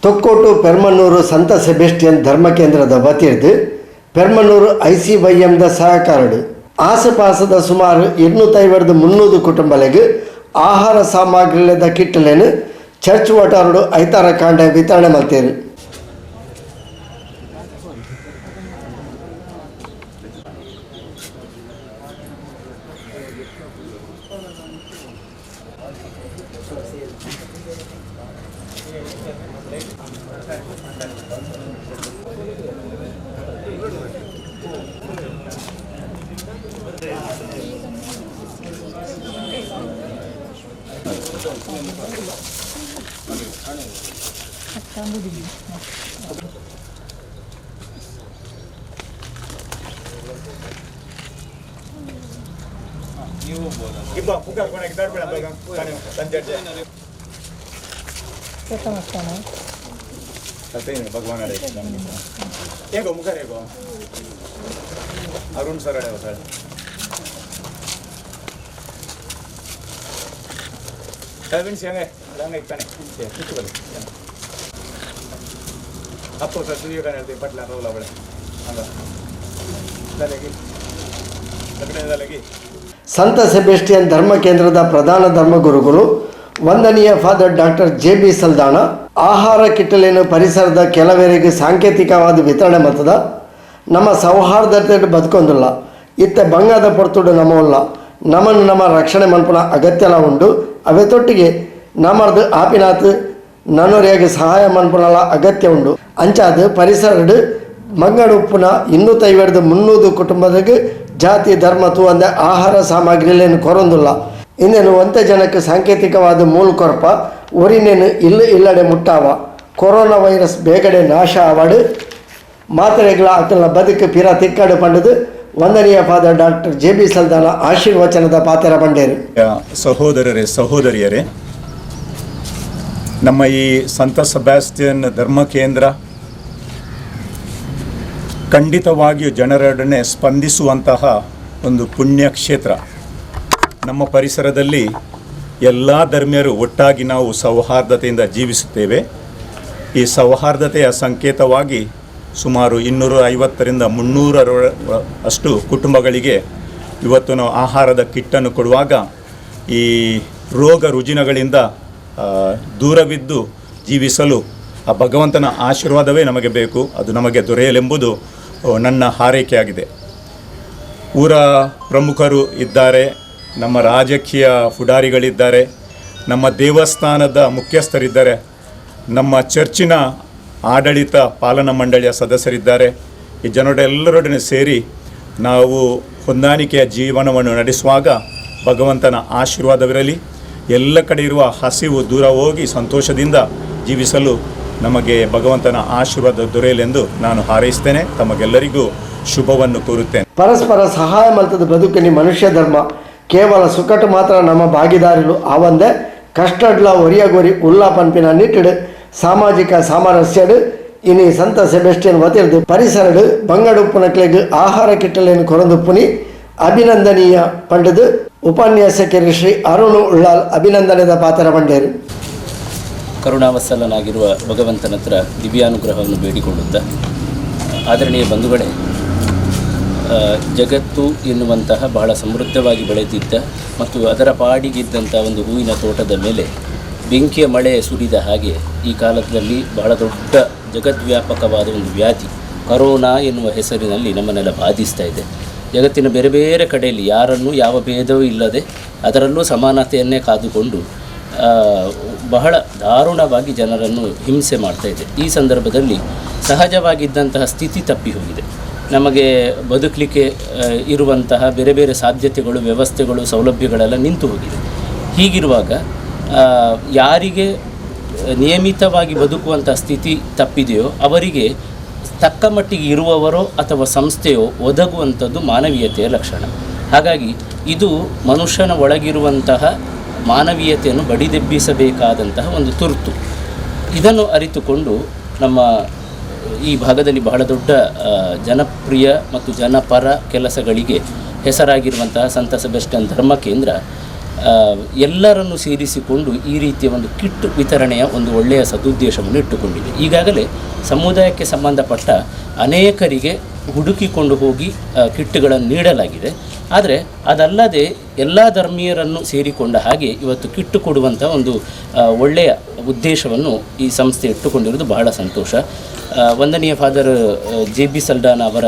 ತೊಕ್ಕೋಟು ಪೆರ್ಮನ್ನೂರು ಸಂತ ಸೆಬೆಸ್ಟಿಯನ್ ಧರ್ಮ ಕೇಂದ್ರದ ವತಿರ್ದು ಪೆರ್ಮನ್ನೂರು ICYMದ ಸಹಕಾರಡು ಆಸುಪಾಸದ ಸುಮಾರು 250-300 ಕುಟುಂಬಗಳಿಗೆ ಆಹಾರ ಸಾಮಗ್ರಿಗಳದ ಕಿಟ್ಟಲೇನು ಚರ್ಚ್ ವಟಾರಡು ಐತಾರ ಕಾಂಡ ವಿತರಣೆ ಮಾಡ್ತೇರು. अरुण सर आपको सर सूर्य का पटला रोला बड़े ಸಂತ ಸೆಬೆಸ್ಟಿಯನ್ ಧರ್ಮ ಕೇಂದ್ರದ ಪ್ರಧಾನ ಧರ್ಮಗುರುಗಳು ವಂದನೀಯ ಫಾದರ್ ಡಾಕ್ಟರ್ JB ಸಲ್ದಾಣ ಆಹಾರ ಕಿಟ್ಟಲೇನು ಪರಿಸರದ ಕೆಲವರಿಗೆ ಸಾಂಕೇತಿಕವಾದ ವಿತರಣೆ ಮಾಡ್ತದ. ನಮ್ಮ ಸೌಹಾರ್ದತೆ ಬದುಕೊಂದಿಲ್ಲ ಇತ್ತ ಬಂಗಾದ ಪೊರ್ತುಡು ನಮ್ಮಲ್ಲ ನಮ್ಮನ್ನು ನಮ್ಮ ರಕ್ಷಣೆ ಮನ್ಪುನ ಅಗತ್ಯಲ ಉಂಡು ಅವೆತೊಟ್ಟಿಗೆ ನಮ್ಮದು ಆಪಿನಾತ್ ನನ್ನೊರೆಯಾಗಿ ಸಹಾಯ ಮನ್ಪುನಲ ಅಗತ್ಯ ಉಂಡು ಅಂಚಾದ ಪರಿಸರಡು ಮಂಗಡು ಉಪ್ಪುನ 250-300 ಕುಟುಂಬದಾಗ ಜಾತಿ ಧರ್ಮ ತೂವಂದ ಆಹಾರ ಸಾಮಗ್ರಿಲೇನು ಕೊರೊಂದಿಲ್ಲ. ಇನ್ನೇನು ಒಂತೆ ಜನಕ್ಕೆ ಸಾಂಕೇತಿಕವಾದ ಮೂಲ ಕೊರಪ ಒರಿನೇನು ಇಲ್ಲಡೆ ಮುಟ್ಟಾವ ಕೊರೋನಾ ವೈರಸ್ ಬೇಗಡೆ ನಾಶ ಆವಾಡು ಮಾತ್ರೆಗಳ ಆತನ ಬದುಕು ಪಿರ ತಿಕ್ಕಾಡು ಪಂಡದು ವಂದನೀಯ ಫಾದರ್ ಡಾಕ್ಟರ್ JB ಸಲ್ದಾನ ಆಶೀರ್ವಚನದ ಪಾತ್ರ ಬಂಡೇರು. ಸಹೋದರರೇ ಸಹೋದರಿಯರೇ, ನಮ್ಮ ಈ ಸಂತ ಸೆಬಾಸ್ಟಿಯನ್ ಧರ್ಮ ಕೇಂದ್ರ ಖಂಡಿತವಾಗಿಯೂ ಜನರೊಡನೆ ಸ್ಪಂದಿಸುವಂತಹ ಒಂದು ಪುಣ್ಯ ಕ್ಷೇತ್ರ. ನಮ್ಮ ಪರಿಸರದಲ್ಲಿ ಎಲ್ಲ ಧರ್ಮೀಯರು ಒಟ್ಟಾಗಿ ನಾವು ಸೌಹಾರ್ದತೆಯಿಂದ ಜೀವಿಸುತ್ತೇವೆ. ಈ ಸೌಹಾರ್ದತೆಯ ಸಂಕೇತವಾಗಿ ಸುಮಾರು 250-300 ಅಷ್ಟು ಕುಟುಂಬಗಳಿಗೆ ಇವತ್ತು ನಾವು ಆಹಾರದ ಕಿಟ್ಟನ್ನು ಕೊಡುವಾಗ ಈ ರೋಗ ರುಜಿನಗಳಿಂದ ದೂರವಿದ್ದು ಜೀವಿಸಲು ಆ ಭಗವಂತನ ಆಶೀರ್ವಾದವೇ ನಮಗೆ ಬೇಕು, ಅದು ನಮಗೆ ದೊರೆಯಲೆಂಬುದು ನನ್ನ ಹಾರೈಕೆಯಾಗಿದೆ. ಊರ ಪ್ರಮುಖರು ಇದ್ದಾರೆ, ನಮ್ಮ ರಾಜಕೀಯ ಪುಡಾರಿಗಳಿದ್ದಾರೆ, ನಮ್ಮ ದೇವಸ್ಥಾನದ ಮುಖ್ಯಸ್ಥರಿದ್ದಾರೆ, ನಮ್ಮ ಚರ್ಚಿನ ಆಡಳಿತ ಪಾಲನಾ ಮಂಡಳಿಯ ಸದಸ್ಯರಿದ್ದಾರೆ. ಈ ಜನರೆಲ್ಲರೊಡನೆ ಸೇರಿ ನಾವು ಹೊಂದಾಣಿಕೆಯ ಜೀವನವನ್ನು ನಡೆಸುವಾಗ ಭಗವಂತನ ಆಶೀರ್ವಾದವಿರಲಿ. ಎಲ್ಲ ಕಡೆ ಇರುವ ಹಸಿವು ದೂರ ಹೋಗಿ ಸಂತೋಷದಿಂದ ಜೀವಿಸಲು ನಮಗೆ ಭಗವಂತನ ಆಶೀರ್ವಾದ ದೊರೆಯಲೆಂದು ನಾನು ಹಾರೈಸ್ತೇನೆ. ತಮಗೆಲ್ಲರಿಗೂ ಶುಭವನ್ನು ಕೋರುತ್ತೇನೆ. ಪರಸ್ಪರ ಸಹಾಯ ಮಲ್ತದ ಬದುಕನಿ ಮನುಷ್ಯ ಧರ್ಮ ಕೇವಲ ಸುಖಟು ಮಾತ್ರ ನಮ್ಮ ಭಾಗಿದಾರಿಲು ಆವಂದೆ ಕಷ್ಟಡ್ಲ ಒರಿಯಗೊರಿ ಉಲ್ಲಾ ಪಂಪಿನ ನಿಟ್ಟಿಡು ಸಾಮಾಜಿಕ ಸಾಮರಸ್ಯಡು ಇನಿ ಸಂತ ಸೆಬೆಸ್ಟಿಯನ್ ವತಿರ್ದು ಪರಿಸರಡು ಬಂಗಡುಪ್ಪುನಕ್ಲೆಗ್ ಆಹಾರ ಕಿಟ್ಟಲೇನು ಕೊರಂದುಪ್ಪುನಿ ಅಭಿನಂದನೀಯ ಪಂಡದು ಉಪನ್ಯಾಸಕರು ಶ್ರೀ ಅರುಣ್ ಉಳ್ಳಾಲ್ ಅಭಿನಂದನೆದ ಪಾತ್ರ ಬಂಡೇರು. ಕರುಣಾವತ್ಸಲನಾಗಿರುವ ಭಗವಂತನ ಹತ್ರ ದಿವ್ಯಾನುಗ್ರಹವನ್ನು ಬೇಡಿಕೊಳ್ಳುತ್ತಾ, ಆದರಣೀಯ ಬಂಧುಗಳೇ, ಜಗತ್ತು ಎನ್ನುವಂತಹ ಬಹಳ ಸಮೃದ್ಧವಾಗಿ ಬೆಳೆದಿದ್ದ ಮತ್ತು ಅದರ ಪಾಡಿಗಿದ್ದಂಥ ಒಂದು ಹೂವಿನ ತೋಟದ ಮೇಲೆ ಬೆಂಕಿಯ ಮಳೆ ಸುರಿದ ಹಾಗೆ ಈ ಕಾಲದಲ್ಲಿ ಬಹಳ ದೊಡ್ಡ ಜಗದ್ವ್ಯಾಪಕವಾದ ಒಂದು ವ್ಯಾಧಿ ಕರೋನಾ ಎನ್ನುವ ಹೆಸರಿನಲ್ಲಿ ನಮ್ಮನ್ನೆಲ್ಲ ಬಾಧಿಸ್ತಾ ಇದೆ. ಜಗತ್ತಿನ ಬೇರೆ ಬೇರೆ ಕಡೆಯಲ್ಲಿ ಯಾರನ್ನೂ ಯಾವ ಭೇದವೂ ಇಲ್ಲದೆ ಅದರಲ್ಲೂ ಸಮಾನತೆಯನ್ನೇ ಕಾದುಕೊಂಡು ಬಹಳ ದಾರುಣವಾಗಿ ಜನರನ್ನು ಹಿಂಸೆ ಮಾಡ್ತಾ ಇದೆ. ಈ ಸಂದರ್ಭದಲ್ಲಿ ಸಹಜವಾಗಿದ್ದಂತಹ ಸ್ಥಿತಿ ತಪ್ಪಿ ಹೋಗಿದೆ. ನಮಗೆ ಬದುಕಲಿಕ್ಕೆ ಇರುವಂತಹ ಬೇರೆ ಬೇರೆ ಸಾಧ್ಯತೆಗಳು, ವ್ಯವಸ್ಥೆಗಳು, ಸೌಲಭ್ಯಗಳೆಲ್ಲ ನಿಂತು ಹೋಗಿದೆ. ಹೀಗಿರುವಾಗ ಯಾರಿಗೆ ನಿಯಮಿತವಾಗಿ ಬದುಕುವಂಥ ಸ್ಥಿತಿ ತಪ್ಪಿದೆಯೋ ಅವರಿಗೆ ತಕ್ಕ ಮಟ್ಟಿಗೆ ಇರುವವರೋ ಅಥವಾ ಸಂಸ್ಥೆಯೋ ಒದಗುವಂಥದ್ದು ಮಾನವೀಯತೆಯ ಲಕ್ಷಣ. ಹಾಗಾಗಿ ಇದು ಮನುಷ್ಯನ ಒಳಗಿರುವಂತಹ ಮಾನವೀಯತೆಯನ್ನು ಬಡಿದೆಬ್ಬಿಸಬೇಕಾದಂತಹ ಒಂದು ತುರ್ತು. ಇದನ್ನು ಅರಿತುಕೊಂಡು ನಮ್ಮ ಈ ಭಾಗದಲ್ಲಿ ಬಹಳ ದೊಡ್ಡ ಜನಪ್ರಿಯ ಮತ್ತು ಜನಪರ ಕೆಲಸಗಳಿಗೆ ಹೆಸರಾಗಿರುವಂತಹ ಸಂತ ಸೆಬೆಸ್ಟಿಯನ್ ಧರ್ಮ ಕೇಂದ್ರ ಎಲ್ಲರನ್ನು ಸೇರಿಸಿಕೊಂಡು ಈ ರೀತಿಯ ಒಂದು ಕಿಟ್ ವಿತರಣೆಯ ಒಂದು ಒಳ್ಳೆಯ ಸದುದ್ದೇಶವನ್ನು ಇಟ್ಟುಕೊಂಡಿದೆ. ಈಗಾಗಲೇ ಸಮುದಾಯಕ್ಕೆ ಸಂಬಂಧಪಟ್ಟ ಅನೇಕರಿಗೆ ಹುಡುಕಿಕೊಂಡು ಹೋಗಿ ಕಿಟ್ಗಳನ್ನು ನೀಡಲಾಗಿದೆ. ಆದರೆ ಅದಲ್ಲದೆ ಎಲ್ಲ ಧರ್ಮೀಯರನ್ನು ಸೇರಿಕೊಂಡ ಹಾಗೆ ಇವತ್ತು ಕಿಟ್ಟು ಕೊಡುವಂಥ ಒಂದು ಒಳ್ಳೆಯ ಉದ್ದೇಶವನ್ನು ಈ ಸಂಸ್ಥೆ ಇಟ್ಟುಕೊಂಡಿರುವುದು ಬಹಳ ಸಂತೋಷ. ವಂದನೀಯ ಫಾದರ್ JB ಸಲ್ಡಾನ ಅವರ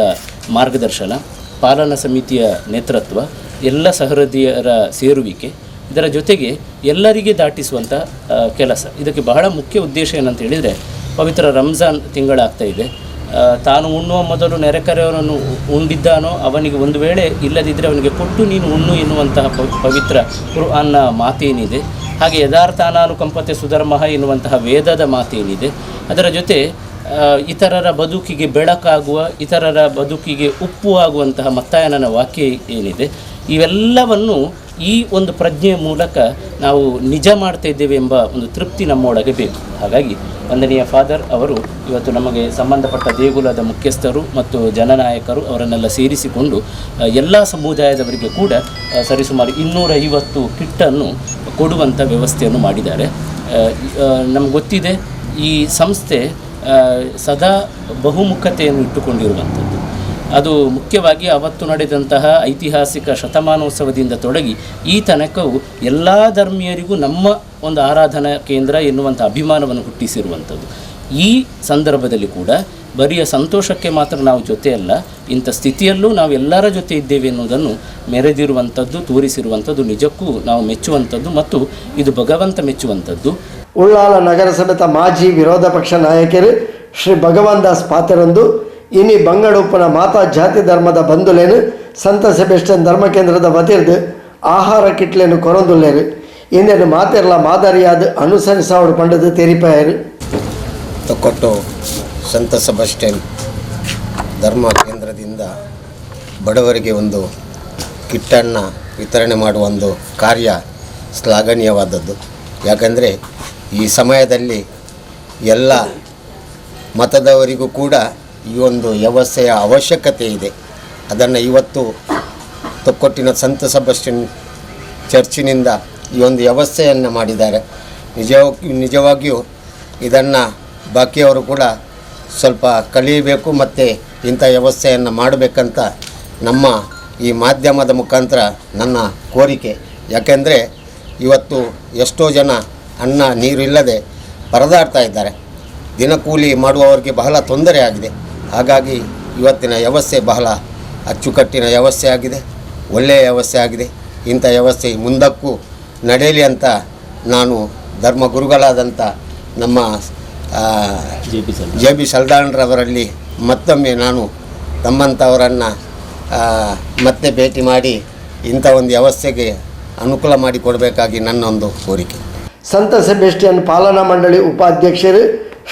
ಮಾರ್ಗದರ್ಶನ, ಪಾಲನಾ ಸಮಿತಿಯ ನೇತೃತ್ವ, ಎಲ್ಲ ಸಹೃದಯರ ಸೇರುವಿಕೆ, ಇದರ ಜೊತೆಗೆ ಎಲ್ಲರಿಗೆ ದಾಟಿಸುವಂಥ ಕೆಲಸ. ಇದಕ್ಕೆ ಬಹಳ ಮುಖ್ಯ ಉದ್ದೇಶ ಏನಂತ ಹೇಳಿದರೆ, ಪವಿತ್ರ ರಂಜಾನ್ ತಿಂಗಳಾಗ್ತಾ ಇದೆ. ತಾನು ಉಣ್ಣುವ ಮೊದಲು ನೆರೆಕರೆಯವರನ್ನು ಉಂಡಿದ್ದಾನೋ ಅವನಿಗೆ ಒಂದು ವೇಳೆ ಇಲ್ಲದಿದ್ದರೆ ಅವನಿಗೆ ಕೊಟ್ಟು ನೀನು ಉಣ್ಣು ಎನ್ನುವಂತಹ ಪವಿತ್ರ ಕುರ್ಆನ್ನ ಮಾತೇನಿದೆ. ಹಾಗೆ ಯಥಾರ್ಥಾನಾನುಕಂಪತೆ ಸುಧರ್ಮಃ ಎನ್ನುವಂತಹ ವೇದದ ಮಾತೇನಿದೆ. ಅದರ ಜೊತೆ ಇತರರ ಬದುಕಿಗೆ ಬೆಳಕಾಗುವ, ಇತರರ ಬದುಕಿಗೆ ಉಪ್ಪು ಆಗುವಂತಹ ಮತ್ತಾಯನನ ವಾಕ್ಯ ಏನಿದೆ, ಇವೆಲ್ಲವನ್ನು ಈ ಒಂದು ಪ್ರಜ್ಞೆಯ ಮೂಲಕ ನಾವು ನಿಜ ಮಾಡ್ತಾ ಇದ್ದೇವೆ ಎಂಬ ಒಂದು ತೃಪ್ತಿ ನಮ್ಮೊಳಗೆ ಬೇಕು. ಹಾಗಾಗಿ ವಂದನೀಯ ಫಾದರ್ ಅವರು ಇವತ್ತು ನಮಗೆ ಸಂಬಂಧಪಟ್ಟ ದೇಗುಲದ ಮುಖ್ಯಸ್ಥರು ಮತ್ತು ಜನನಾಯಕರು ಅವರನ್ನೆಲ್ಲ ಸೇರಿಸಿಕೊಂಡು ಎಲ್ಲ ಸಮುದಾಯದವರಿಗೆ ಕೂಡ ಸರಿಸುಮಾರು 250 ಕಿಟ್ಟನ್ನು ಕೊಡುವಂಥ ವ್ಯವಸ್ಥೆಯನ್ನು ಮಾಡಿದ್ದಾರೆ. ನಮ್ಗೆ ಗೊತ್ತಿದೆ, ಈ ಸಂಸ್ಥೆ ಸದಾ ಬಹುಮುಖತೆಯನ್ನು ಇಟ್ಟುಕೊಂಡಿರುವಂಥದ್ದು. ಅದು ಮುಖ್ಯವಾಗಿ ಅವತ್ತು ನಡೆದಂತಹ ಐತಿಹಾಸಿಕ ಶತಮಾನೋತ್ಸವದಿಂದ ತೊಡಗಿ ಈ ತನಕವು ಎಲ್ಲ ಧರ್ಮೀಯರಿಗೂ ನಮ್ಮ ಒಂದು ಆರಾಧನಾ ಕೇಂದ್ರ ಎನ್ನುವಂಥ ಅಭಿಮಾನವನ್ನು ಹುಟ್ಟಿಸಿರುವಂಥದ್ದು. ಈ ಸಂದರ್ಭದಲ್ಲಿ ಕೂಡ ಬರಿಯ ಸಂತೋಷಕ್ಕೆ ಮಾತ್ರ ನಾವು ಜೊತೆಯಲ್ಲ, ಇಂಥ ಸ್ಥಿತಿಯಲ್ಲೂ ನಾವು ಎಲ್ಲರ ಜೊತೆ ಇದ್ದೇವೆ ಎನ್ನುವುದನ್ನು ಮೆರೆದಿರುವಂಥದ್ದು, ತೋರಿಸಿರುವಂಥದ್ದು ನಿಜಕ್ಕೂ ನಾವು ಮೆಚ್ಚುವಂಥದ್ದು ಮತ್ತು ಇದು ಭಗವಂತ ಮೆಚ್ಚುವಂಥದ್ದು. ಉಳ್ಳಾಲ ನಗರಸಭೆದ ಮಾಜಿ ವಿರೋಧ ಪಕ್ಷ ನಾಯಕರು ಶ್ರೀ ಭಗವಾನ್ ದಾಸ್ ಪಾತೆರೊಂದು ಇನಿ ಬಂಗಡುಪ್ಪನ ಮಾತಾ ಜಾತಿ ಧರ್ಮದ ಬಂದುಲೇನು ಸಂತ ಸೆಬೆಸ್ಟಿಯನ್ ಧರ್ಮ ಕೇಂದ್ರದ ವತಿರ್ದು ಆಹಾರ ಕಿಟ್ಲೇನು ಕೊರೊಂದುಲ್ಲೇರು ಇಂದೇನು ಮಾತೆರ್ಲ ಮಾದರಿಯಾದ ಅನುಸರಿಸಾವಡು ಪಂಡದು ತೆರಿಪಾಯರು. ತೊಕ್ಕೊಟ್ಟು ಸಂತ ಸೆಬೆಸ್ಟಿಯನ್ ಧರ್ಮ ಕೇಂದ್ರದಿಂದ ಬಡವರಿಗೆ ಒಂದು ಕಿಟ್ಟನ್ನು ವಿತರಣೆ ಮಾಡುವ ಒಂದು ಕಾರ್ಯ ಶ್ಲಾಘನೀಯವಾದದ್ದು. ಯಾಕಂದರೆ ಈ ಸಮಯದಲ್ಲಿ ಎಲ್ಲ ಮತದವರಿಗೂ ಕೂಡ ಈ ಒಂದು ವ್ಯವಸ್ಥೆಯ ಅವಶ್ಯಕತೆ ಇದೆ. ಅದನ್ನು ಇವತ್ತು ತೊಕ್ಕೊಟ್ಟಿನ ಸಂತ ಸೆಬೆಸ್ಟಿಯನ್ ಚರ್ಚಿನಿಂದ ಈ ಒಂದು ವ್ಯವಸ್ಥೆಯನ್ನು ಮಾಡಿದ್ದಾರೆ. ನಿಜವಾಗಿಯೂ ಇದನ್ನು ಬಾಕಿಯವರು ಕೂಡ ಸ್ವಲ್ಪ ಕಲಿಯಬೇಕು ಮತ್ತು ಇಂಥ ವ್ಯವಸ್ಥೆಯನ್ನು ಮಾಡಬೇಕಂತ ನಮ್ಮ ಈ ಮಾಧ್ಯಮದ ಮುಖಾಂತರ ನನ್ನ ಕೋರಿಕೆ. ಯಾಕೆಂದರೆ ಇವತ್ತು ಎಷ್ಟೋ ಜನ ಅನ್ನ ನೀರು ಇಲ್ಲದೆ ಪರದಾಡ್ತಾ ಇದ್ದಾರೆ. ದಿನಕೂಲಿ ಮಾಡುವವರಿಗೆ ಬಹಳ ತೊಂದರೆ ಆಗಿದೆ. ಹಾಗಾಗಿ ಇವತ್ತಿನ ವ್ಯವಸ್ಥೆ ಬಹಳ ಅಚ್ಚುಕಟ್ಟಿನ ವ್ಯವಸ್ಥೆ ಆಗಿದೆ, ಒಳ್ಳೆಯ ವ್ಯವಸ್ಥೆ ಆಗಿದೆ. ಇಂಥ ವ್ಯವಸ್ಥೆ ಮುಂದಕ್ಕೂ ನಡೆಯಲಿ ಅಂತ ನಾನು ಧರ್ಮಗುರುಗಳಾದಂಥ ನಮ್ಮ JB ಸಲ್ದಾನ್ರವರಲ್ಲಿ ಮತ್ತೊಮ್ಮೆ ನಾನು ತಮ್ಮಂಥವರನ್ನು ಮತ್ತೆ ಭೇಟಿ ಮಾಡಿ ಇಂಥ ಒಂದು ವ್ಯವಸ್ಥೆಗೆ ಅನುಕೂಲ ಮಾಡಿಕೊಡಬೇಕಾಗಿ ನನ್ನೊಂದು ಕೋರಿಕೆ. ಸಂತ ಸೆಬೆಸ್ಟಿಯನ್ ಪಾಲನಾ ಮಂಡಳಿ ಉಪಾಧ್ಯಕ್ಷರು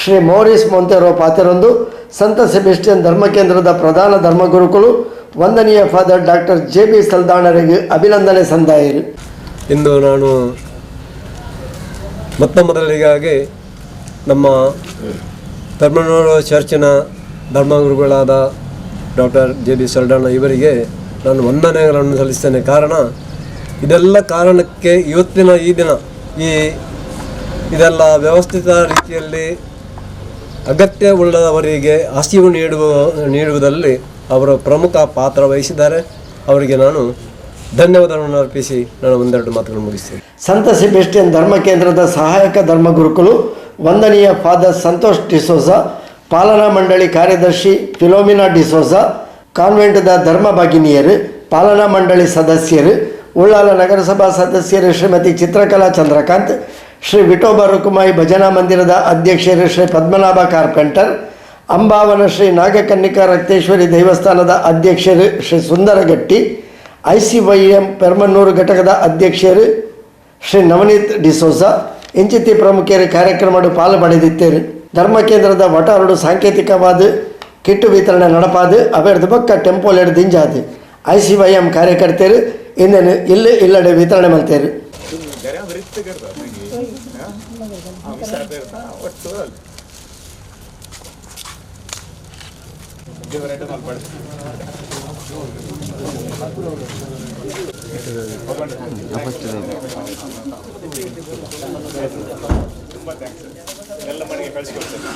ಶ್ರೀ ಮೋರಿಸ್ ಮೊಂತೆರೋ ಪಾತೆರೊಂದು ಸಂತ ಸೆಬೆಸ್ಟಿಯನ್ ಧರ್ಮ ಕೇಂದ್ರದ ಪ್ರಧಾನ ಧರ್ಮಗುರುಗಳು ವಂದನೀಯ ಫಾದರ್ ಡಾಕ್ಟರ್ JB ಸಲ್ದಾಣರಿಗೆ ಅಭಿನಂದನೆ ಸಂದಾಯರು. ಇಂದು ನಾನು ಮೊದಲಿಗಾಗಿ ನಮ್ಮ ಧರ್ಮನೂರು ಚರ್ಚಿನ ಧರ್ಮಗುರುಗಳಾದ ಡಾಕ್ಟರ್ JB ಸಲ್ಡಾಣ ಇವರಿಗೆ ನಾನು ವಂದನೆಗಳನ್ನು ಸಲ್ಲಿಸ್ತೇನೆ. ಕಾರಣ ಇದೆಲ್ಲ ಕಾರಣಕ್ಕೆ ಇವತ್ತಿನ ಈ ದಿನ ಇದೆಲ್ಲ ವ್ಯವಸ್ಥಿತ ರೀತಿಯಲ್ಲಿ ಅಗತ್ಯವುಳ್ಳವರಿಗೆ ಹಸಿವು ನೀಡುವುದರಲ್ಲಿ ಅವರು ಪ್ರಮುಖ ಪಾತ್ರ ವಹಿಸಿದ್ದಾರೆ. ಅವರಿಗೆ ನಾನು ಧನ್ಯವಾದಗಳನ್ನು ಅರ್ಪಿಸಿ ನಾನು ಒಂದೆರಡು ಮಾತುಗಳನ್ನು ಮುಗಿಸ್ತೇನೆ. ಸಂತ ಸೆಬೆಸ್ಟಿಯನ್ ಧರ್ಮ ಕೇಂದ್ರದ ಸಹಾಯಕ ಧರ್ಮಗುರುಗಳು ವಂದನೀಯ ಫಾದರ್ ಸಂತೋಷ್ ಡಿಸೋಜ, ಪಾಲನಾ ಮಂಡಳಿ ಕಾರ್ಯದರ್ಶಿ ಫಿಲೋಮಿನಾ ಡಿಸೋಜ, ಕಾನ್ವೆಂಟ್ದ ಧರ್ಮ ಭಗಿನಿಯರು, ಪಾಲನಾ ಮಂಡಳಿ ಸದಸ್ಯರು, ಉಳ್ಳಾಲ ನಗರಸಭಾ ಸದಸ್ಯರು ಶ್ರೀಮತಿ ಚಿತ್ರಕಲಾ ಚಂದ್ರಕಾಂತ್, ಶ್ರೀ ವಿಠೋಬ ರುಕುಮಾಯಿ ಭಜನಾ ಮಂದಿರದ ಅಧ್ಯಕ್ಷರು ಶ್ರೀ ಪದ್ಮನಾಭ ಕಾರ್ಪೆಂಟರ್, ಅಂಬಾವನ ಶ್ರೀ ನಾಗಕನ್ನಿಕಾ ರಕ್ತೇಶ್ವರಿ ದೇವಸ್ಥಾನದ ಅಧ್ಯಕ್ಷರು ಶ್ರೀ ಸುಂದರಗಟ್ಟಿ, ICYM ಪೆರ್ಮನ್ನೂರು ಘಟಕದ ಅಧ್ಯಕ್ಷರು ಶ್ರೀ ನವನೀತ್ ಡಿಸೋಜ ಇಂಚಿತಿ ಪ್ರಮುಖರು ಕಾರ್ಯಕ್ರಮಡು ಪಾಲು ಪಡೆದಿದ್ದೇರು. ಧರ್ಮ ಕೇಂದ್ರದ ಒಟಾರಡು ಸಾಂಕೇತಿಕವಾದ ಕಿಟ್ಟು ವಿತರಣೆ ನಡಪಾದು ಅವೆರ್ದು ಪಕ್ಕ ಟೆಂಪೋಲ್ ಎಡ್ದು ದಿಂಜಾದು ICYM ಕಾರ್ಯಕರ್ತರು ಇನ್ನೇನು ಇಲ್ಲಡೆ ವಿತರಣೆ ಮಾಡ್ತೇರು. ತುಂಬ ಥ್ಯಾಂಕ್ಸ್ ಎಲ್ಲ ಮನೆಗೆ ಕಳಿಸ್ಕೊಡ್ತೇನೆ.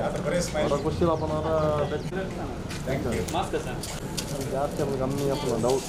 आता बरेच गोष्टीला आपण जास्त कमी आपण डाऊट